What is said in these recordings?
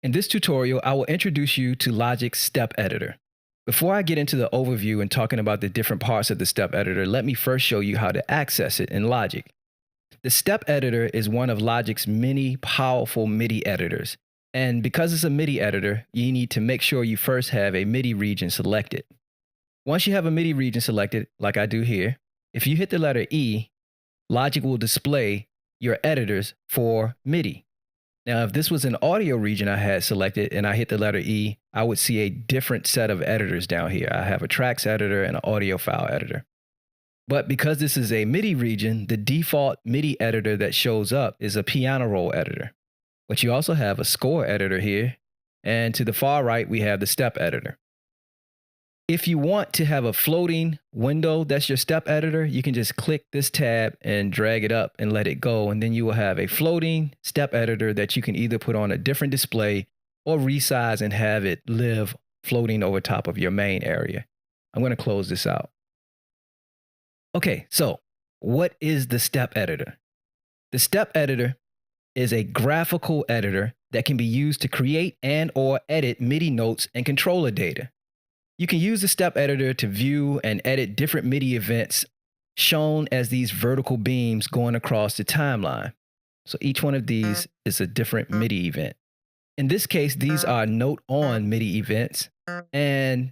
In this tutorial, I will introduce you to Logic's step editor. Before I get into the overview and talking about the different parts of the step editor, let me first show you how to access it in Logic. The step editor is one of Logic's many powerful MIDI editors. And because it's a MIDI editor, you need to make sure you first have a MIDI region selected. Once you have a MIDI region selected, like I do here, if you hit the letter E, Logic will display your editors for MIDI. Now, if this was an audio region I had selected and I hit the letter E, I would see a different set of editors down here. I have a tracks editor and an audio file editor. But because this is a MIDI region, the default MIDI editor that shows up is a piano roll editor. But you also have a score editor here. And to the far right, we have the step editor. If you want to have a floating window that's your step editor, you can just click this tab and drag it up and let it go. And then you will have a floating step editor that you can either put on a different display or resize and have it live floating over top of your main area. I'm going to close this out. Okay, so what is the step editor? The step editor is a graphical editor that can be used to create and or edit MIDI notes and controller data. You can use the step editor to view and edit different MIDI events shown as these vertical beams going across the timeline. So each one of these is a different MIDI event. In this case, these are note on MIDI events, and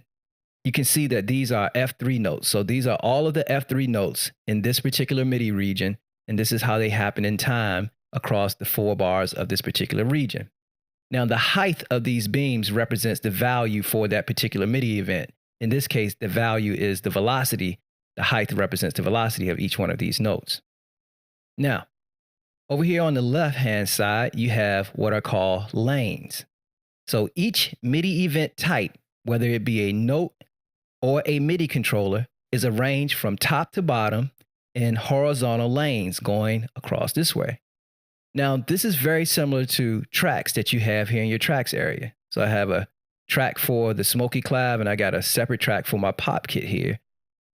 you can see that these are F3 notes. So these are all of the F3 notes in this particular MIDI region, and this is how they happen in time across the 4 bars of this particular region. Now, the height of these beams represents the value for that particular MIDI event. In this case, the value is the velocity. The height represents the velocity of each one of these notes. Now, over here on the left-hand side, you have what are called lanes. So each MIDI event type, whether it be a note or a MIDI controller, is arranged from top to bottom in horizontal lanes going across this way. Now, this is very similar to tracks that you have here in your tracks area. So I have a track for the Smoky Clav, and I got a separate track for my pop kit here.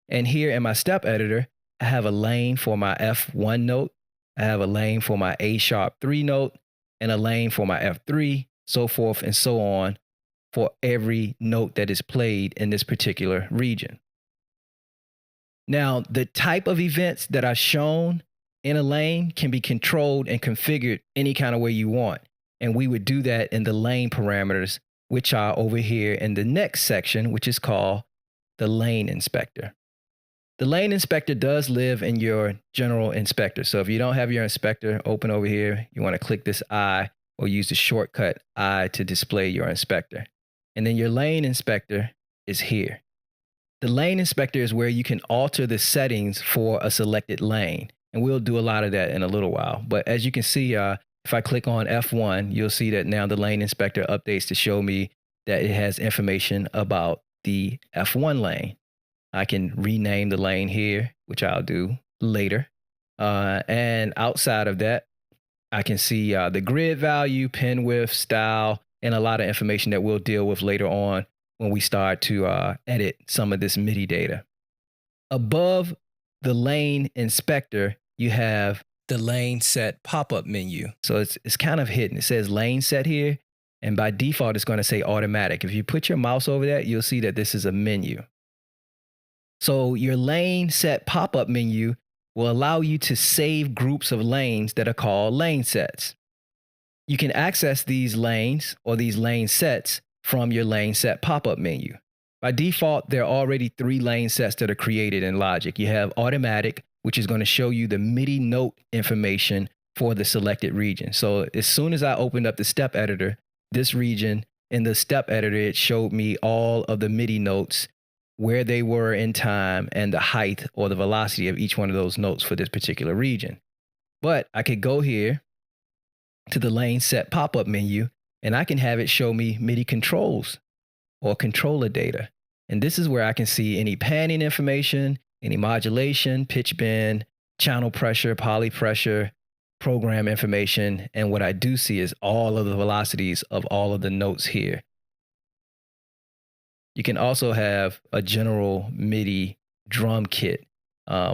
And here in my step editor, I have a lane for my F1 note. I have a lane for my A#3 note and a lane for my F3, so forth and so on for every note that is played in this particular region. Now, the type of events that are shown in a lane can be controlled and configured any kind of way you want. And we would do that in the lane parameters, which are over here in the next section, which is called the lane inspector. The lane inspector does live in your general inspector. So if you don't have your inspector open over here, you want to click this I or use the shortcut I to display your inspector. And then your lane inspector is here. The lane inspector is where you can alter the settings for a selected lane. And we'll do a lot of that in a little while. But as you can see, if I click on F1, you'll see that now the lane inspector updates to show me that it has information about the F1 lane. I can rename the lane here, which I'll do later. And outside of that, I can see the grid value, pen width, style, and a lot of information that we'll deal with later on when we start to edit some of this MIDI data. Above the lane inspector, you have the lane set pop-up menu. So it's kind of hidden. It says lane set here, and by default, it's going to say automatic. If you put your mouse over that, you'll see that this is a menu. So your lane set pop-up menu will allow you to save groups of lanes that are called lane sets. You can access these lanes or these lane sets from your lane set pop-up menu. By default, there are already 3 lane sets that are created in Logic. You have automatic, which is going to show you the MIDI note information for the selected region. So as soon as I opened up the step editor, this region in the step editor, it showed me all of the MIDI notes, where they were in time, and the height or the velocity of each one of those notes for this particular region. But I could go here to the lane set pop-up menu, and I can have it show me MIDI controls or controller data. And this is where I can see any panning information, any modulation, pitch bend, channel pressure, poly pressure, program information. And what I do see is all of the velocities of all of the notes here. You can also have a general MIDI drum kit,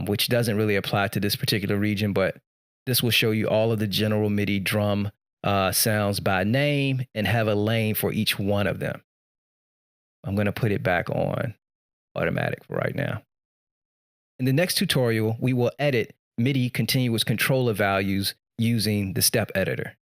which doesn't really apply to this particular region, but this will show you all of the general MIDI drum sounds by name and have a lane for each one of them. I'm going to put it back on automatic for right now. In the next tutorial, we will edit MIDI continuous controller values using the step editor.